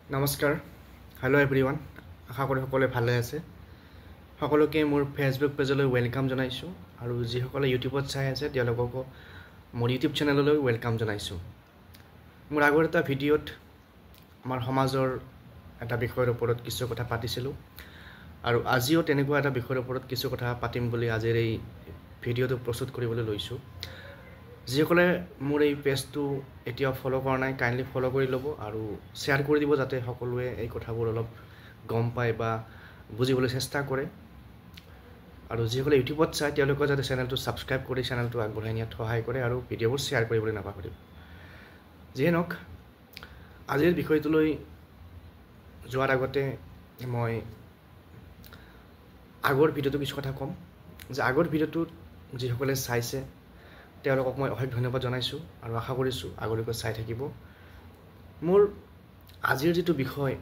নমস্কাৰ hello' everyone আশা কৰোঁ সকলোৱে ভালে আছে সকলোকে মোৰ ফেচবুক পেজলৈ ৱেলকাম জনাইছোঁ আৰু যিসকলে ইউটিউবত চাই আছে তেওঁলোককো মোৰ ইউটিউব চেনেললৈ ৱেলকাম জনাইছোঁ মোৰ আগৰ এটা ভিডিঅ'ত আমাৰ সমাজৰ এটা বিষয়ৰ ওপৰত কিছু কথা পাতিছিলোঁ আৰু আজিও তেনেকুৱা এটা বিষয়ৰ ওপৰত কিছু কথা পাতিম বুলি আজিৰ এই ভিডিঅ'টো প্ৰস্তুত কৰিবলৈ লৈছোঁ যিসকলে মোৰ এই পেজটো এতিয়াও ফ'ল' কৰা নাই কাইণ্ডলি ফ'ল' কৰি ল'ব আৰু শ্বেয়াৰ কৰি দিব যাতে সকলোৱে এই কথাবোৰ অলপ গম পায় বা বুজিবলৈ চেষ্টা কৰে আৰু যিসকলে ইউটিউবত চায় তেওঁলোকে যাতে চেনেলটো ছাবস্ক্ৰাইব কৰি চেনেলটো আগবঢ়াই নিয়াত সহায় কৰে আৰু ভিডিঅ'বোৰ শ্বেয়াৰ কৰিবলৈ নাপাহৰিব যিয়ে নহওক আজিৰ বিষয়টোলৈ যোৱাৰ আগতে মই আগৰ ভিডিঅ'টো কিছু কথা ক'ম যে আগৰ ভিডিঅ'টোত যিসকলে চাইছে তেওঁলোকক মই অশেষ ধন্যবাদ জনাইছোঁ আৰু আশা কৰিছোঁ আগলৈকে চাই থাকিব মোৰ আজিৰ যিটো বিষয়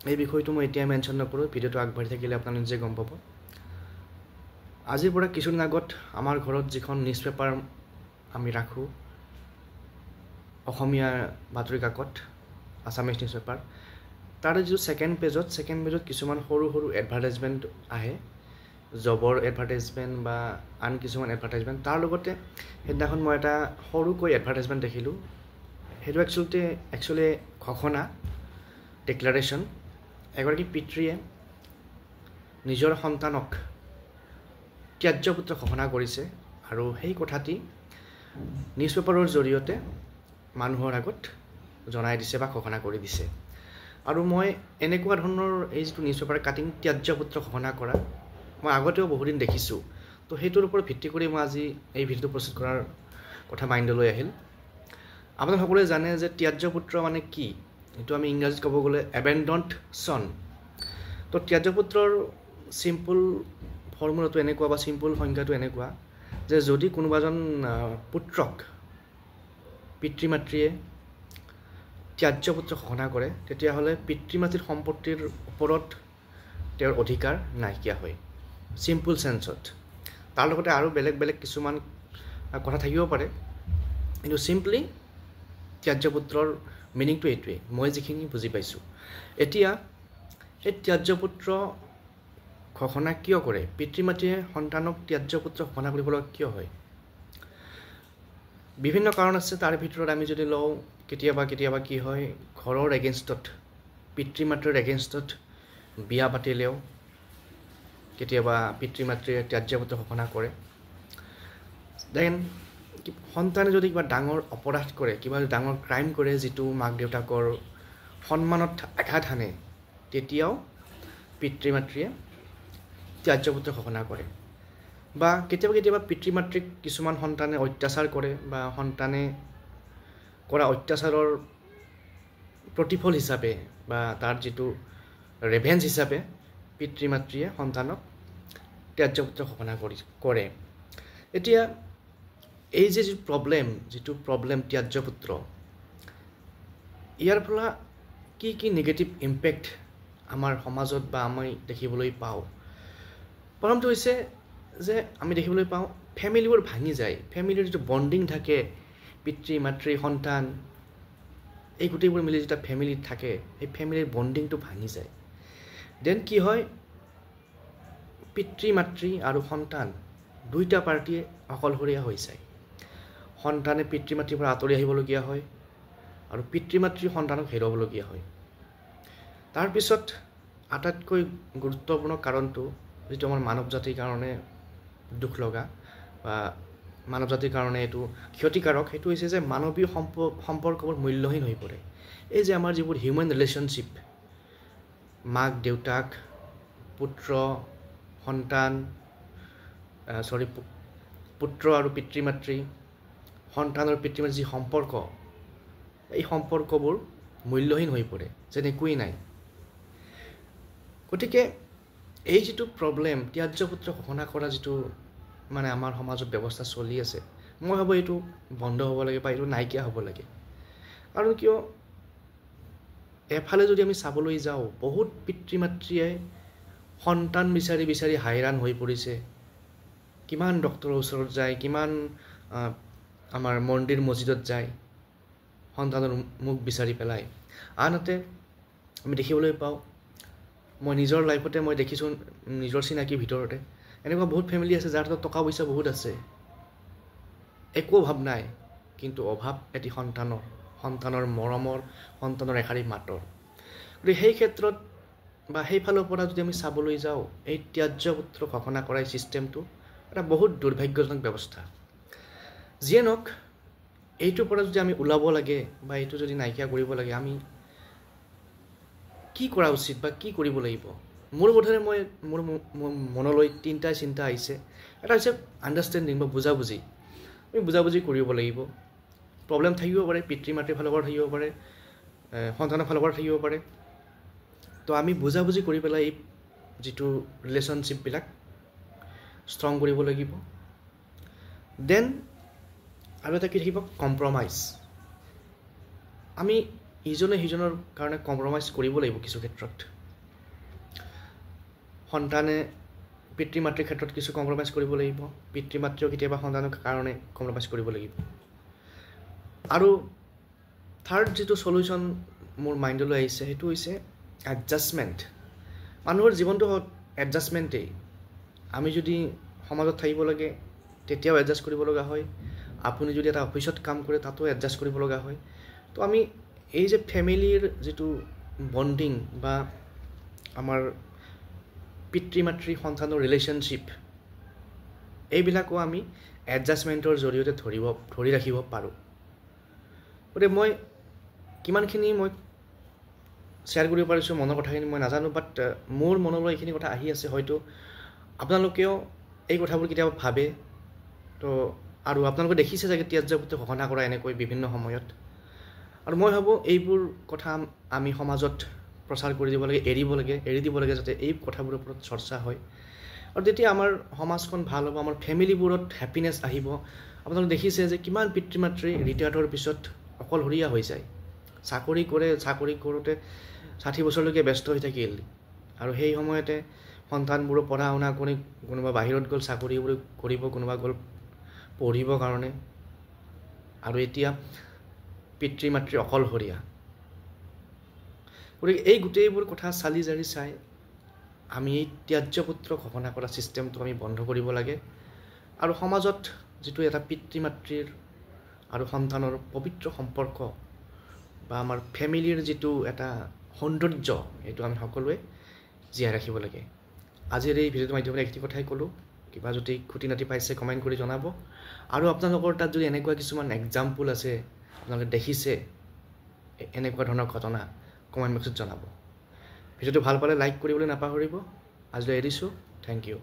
এই বিষয়টো মই এতিয়া মেনশ্যন নকৰোঁ ভিডিঅ'টো আগবাঢ়ি থাকিলে আপোনালোকে নিজে গম পাব আজিৰ পৰা কিছুদিন আগত আমাৰ ঘৰত যিখন নিউজ পেপাৰ আমি ৰাখোঁ অসমীয়া বাতৰি কাকত আছামিজ নিউজ পেপাৰ তাৰে যিটো ছেকেণ্ড পেজত কিছুমান সৰু সৰু এডভাৰটাইজমেণ্ট আহে জবৰ এডভাৰটাইজমেণ্ট বা আন কিছুমান এডভাৰটাইজমেণ্ট তাৰ লগতে সেইদিনাখন মই এটা সৰুকৈ এডভাৰটাইজমেণ্ট দেখিলোঁ সেইটো একচুৱেলি ঘোষণা ডিক্লাৰেশ্যন এগৰাকী পিতৃয়ে নিজৰ সন্তানক ত্যায্যপুত্ৰ ঘোষণা কৰিছে আৰু সেই কথাটি নিউজ পেপাৰৰ জৰিয়তে মানুহৰ আগত জনাই দিছে বা ঘোষণা কৰি দিছে আৰু মই এনেকুৱা ধৰণৰ এই যিটো নিউজ পেপাৰ কাটিং ত্যায্যপুত্ৰ ঘোষণা কৰা মই আগতেও বহুদিন দেখিছোঁ তো সেইটোৰ ওপৰত ভিত্তি কৰি মই আজি এই ভিডিঅ'টো প্ৰস্তুত কৰাৰ কথা মাইণ্ডলৈ আহিল আপোনালোকে সকলোৱে জানে যে ত্যায্যপুত্ৰ মানে কি এইটো আমি ইংৰাজীত ক'ব গ'লে এবেণ্ডন্ড ছন তো ত্যায্যপুত্ৰৰ চিম্পল ফৰ্মুলাটো এনেকুৱা বা চিম্পল সংজ্ঞাটো এনেকুৱা যে যদি কোনোবা এজন পুত্ৰক পিতৃ মাতৃয়ে ত্যায্যপুত্ৰ ঘোষণা কৰে তেতিয়াহ'লে পিতৃ মাতৃৰ সম্পত্তিৰ ওপৰত তেওঁৰ অধিকাৰ নাইকিয়া হয় চিম্পল চেন্সত তাৰ লগতে আৰু বেলেগ কিছুমান কথা থাকিব পাৰে কিন্তু চিম্পলি ত্যায্যপুত্ৰৰ মিনিংটো এইটোৱেই মই যিখিনি বুজি পাইছোঁ এতিয়া এই ত্যায্যপুত্ৰ ঘোষণা কিয় কৰে পিতৃ মাতৃয়ে সন্তানক ত্যায্যপুত্ৰ ঘোষণা কৰিবলৈ কিয় হয় বিভিন্ন কাৰণ আছে তাৰ ভিতৰত আমি যদি লওঁ কেতিয়াবা কি হয় ঘৰৰ এগেইনষ্টত পিতৃ মাতৃৰ এগেইনষ্টত বিয়া পাতিলেও কেতিয়াবা পিতৃ মাতৃয়ে ত্যায্যপুত্ৰ ঘোষণা কৰে দেন সন্তানে যদি কিবা ডাঙৰ অপৰাধ কৰে কিবা ডাঙৰ ক্ৰাইম কৰে যিটো মাক দেউতাকৰ সন্মানত আঘাত হানে তেতিয়াও পিতৃ মাতৃয়ে ত্যায্যপুত্ৰ ঘোষণা কৰে বা কেতিয়াবা পিতৃ মাতৃক কিছুমান সন্তানে অত্যাচাৰ কৰে বা সন্তানে কৰা অত্যাচাৰৰ প্ৰতিফল হিচাপে বা তাৰ যিটো ৰেভেঞ্জ হিচাপে পিতৃ মাতৃয়ে সন্তানক ত্যায্যপুত্ৰ ঘোষণা কৰে এতিয়া এই যে যিটো প্ৰব্লেম ত্যায্যপুত্ৰ ইয়াৰ পৰা কি নিগেটিভ ইম্পেক্ট আমাৰ সমাজত বা আমি দেখিবলৈ পাওঁ প্ৰথমটো হৈছে যে আমি দেখিবলৈ পাওঁ ফেমিলিবোৰ ভাঙি যায় ফেমিলিৰ যিটো বণ্ডিং থাকে পিতৃ মাতৃ সন্তান এই গোটেইবোৰ মিলি যেতিয়া ফেমিলিত থাকে সেই ফেমিলিৰ বণ্ডিংটো ভাঙি যায় দেন কি হয় পিতৃ মাতৃ আৰু সন্তান দুইটা পাৰ্টিয়ে অকলশৰীয়া হৈ যায় সন্তানে পিতৃ মাতৃৰ পৰা আঁতৰি আহিবলগীয়া হয় আৰু পিতৃ মাতৃ সন্তানক হেৰুৱাবলগীয়া হয় তাৰপিছত আটাইতকৈ গুৰুত্বপূৰ্ণ কাৰণটো যিটো আমাৰ মানৱ জাতিৰ কাৰণে দুখ লগা বা মানৱ জাতিৰ কাৰণে এইটো ক্ষতিকাৰক সেইটো হৈছে যে মানৱীয় সম্পৰ্কবোৰ মূল্যহীন হৈ পৰে এই যে আমাৰ যিবোৰ হিউমেন ৰিলেশ্যনশ্বিপ মাক দেউতাক পুত্ৰ সন্তান পুত্ৰ আৰু পিতৃ মাতৃ সন্তান আৰু পিতৃ মাতৃৰ যি সম্পৰ্ক এই সম্পৰ্কবোৰ মূল্যহীন হৈ পৰে যেন একোৱেই নাই গতিকে এই যিটো প্ৰব্লেম ত্যায্যপুত্ৰ ঘোষণা কৰা যিটো মানে আমাৰ সমাজত ব্যৱস্থা চলি আছে মই ভাবোঁ এইটো বন্ধ হ'ব লাগে বা এইটো নাইকিয়া হ'ব লাগে কাৰণ কিয় এফালে যদি আমি চাবলৈ যাওঁ বহুত পিতৃ মাতৃয়ে সন্তান বিচাৰি হাইৰাণ হৈ পৰিছে কিমান ডক্তৰৰ ওচৰত যায় কিমান আমাৰ মন্দিৰ মছজিদত যায় সন্তানৰ মুখ বিচাৰি পেলাই আনহাতে আমি দেখিবলৈ পাওঁ মই নিজৰ লাইফতে মই দেখিছোঁ নিজৰ চিনাকিৰ ভিতৰতে এনেকুৱা বহুত ফেমিলি আছে যাৰ হাতত টকা পইচা বহুত আছে একো অভাৱ নাই কিন্তু অভাৱ এটি সন্তানৰ মৰমৰ সন্তানৰ এষাৰি মাতৰ গতিকে সেই ক্ষেত্ৰত বা সেইফালৰ পৰা যদি আমি চাবলৈ যাওঁ এই ত্যায্য পুত্ৰ ঘোষণা কৰা এই ছিষ্টেমটো এটা বহুত দুৰ্ভাগ্যজনক ব্যৱস্থা যিয়ে নহওক এইটোৰ পৰা যদি আমি ওলাব লাগে বা এইটো যদি নাইকিয়া কৰিব লাগে আমি কি কৰা উচিত বা কি কৰিব লাগিব মোৰ বোধেৰে মোৰ মনলৈ তিনিটা চিন্তা আহিছে এটা হৈছে আণ্ডাৰষ্টেণ্ডিং বা বুজাবুজি আমি বুজাবুজি কৰিব লাগিব প্ৰব্লেম থাকিব পাৰে পিতৃ মাতৃৰ ফালৰ পৰা থাকিব পাৰে সন্তানৰ ফালৰ পৰা থাকিব পাৰে তো আমি বুজাবুজি কৰি পেলাই এই যিটো ৰিলেশ্যনশ্বিপবিলাক ষ্ট্ৰং কৰিব লাগিব দেন আৰু এটা কি থাকিব কম্প্ৰমাইজ আমি ইজনে সিজনৰ কাৰণে কম্প্ৰমাইজ কৰিব লাগিব কিছু ক্ষেত্ৰত সন্তানে পিতৃ মাতৃৰ ক্ষেত্ৰত কিছু কম্প্ৰমাইজ কৰিব লাগিব পিতৃ মাতৃও কেতিয়াবা সন্তানৰ কাৰণে কম্প্ৰমাইজ কৰিব লাগিব আৰু থাৰ্ড যিটো সলিউশ্যন মোৰ মাইণ্ডলৈ আহিছে সেইটো হৈছে এডজাষ্টমেণ্ট মানুহৰ জীৱনটো এডজাষ্টমেণ্টেই আমি যদি সমাজত থাকিব লাগে তেতিয়াও এডজাষ্ট কৰিব লগা হয় আপুনি যদি এটা অফিচত কাম কৰে তাতো এডজাষ্ট কৰিব লগা হয় তো আমি এই যে ফেমিলিৰ যিটো বণ্ডিং বা আমাৰ পিতৃ মাতৃ সন্তানৰ ৰিলেশ্যনশ্বিপ এইবিলাকো আমি এডজাষ্টমেণ্টৰ জৰিয়তে ধৰি ৰাখিব পাৰোঁ গতিকে মই কিমানখিনি মই শ্বেয়াৰ কৰিব পাৰিছোঁ মনৰ কথাখিনি মই নাজানো বাট মোৰ মনলৈ এইখিনি কথা আহি আছে হয়তো আপোনালোকেও এই কথাবোৰ কেতিয়াবা ভাবে তো আৰু আপোনালোকে দেখিছে চাগে ত্যায্য পুত্ৰ ঘোষণা কৰা এনেকৈ বিভিন্ন সময়ত আৰু মই ভাবোঁ এইবোৰ কথা আমি সমাজত প্ৰচাৰ কৰি দিব লাগে এৰি দিব লাগে যাতে এই কথাবোৰৰ ওপৰত চৰ্চা হয় আৰু তেতিয়া আমাৰ সমাজখন ভাল হ'ব আমাৰ ফেমিলিবোৰত হেপিনেছ আহিব আপোনালোকে দেখিছে যে কিমান পিতৃ মাতৃ ৰিটায়াৰ্ডৰ পিছত অকলশৰীয়া হৈ যায় চাকৰি কৰোঁতে 60 বছৰলৈকে ব্যস্ত হৈ থাকিল আৰু সেই সময়তে সন্তানবোৰো পঢ়া শুনা কৰি কোনোবা বাহিৰত গ'ল চাকৰিবোৰ কৰিব কোনোবা গ'ল পঢ়িবৰ কাৰণে আৰু এতিয়া পিতৃ মাতৃ অকলশৰীয়া গতিকে এই গোটেইবোৰ কথা চালি জাৰি চাই আমি এই ত্যায্য পুত্ৰ ঘোষণা কৰা ছিষ্টেমটো আমি বন্ধ কৰিব লাগে আৰু সমাজত যিটো এটা পিতৃ মাতৃৰ আৰু সন্তানৰ পবিত্ৰ সম্পৰ্ক বা আমাৰ ফেমিলিৰ যিটো এটা সৌন্দৰ্য এইটো আমি সকলোৱে জীয়াই ৰাখিব লাগে আজিৰ এই ভিডিঅ'টোৰ মাধ্যমেৰে এইখিনি কথাই ক'লোঁ কিবা যদি খুটি নাটি পাইছে কমেণ্ট কৰি জনাব আৰু আপোনালোকৰ তাত যদি এনেকুৱা কিছুমান এক্সাম্পল আছে আপোনালোকে দেখিছে এনেকুৱা ধৰণৰ ঘটনা কমেণ্ট বক্সত জনাব ভিডিঅ'টো ভাল পালে লাইক কৰিবলৈ নাপাহৰিব আজিলৈ এৰিছোঁ থেংক ইউ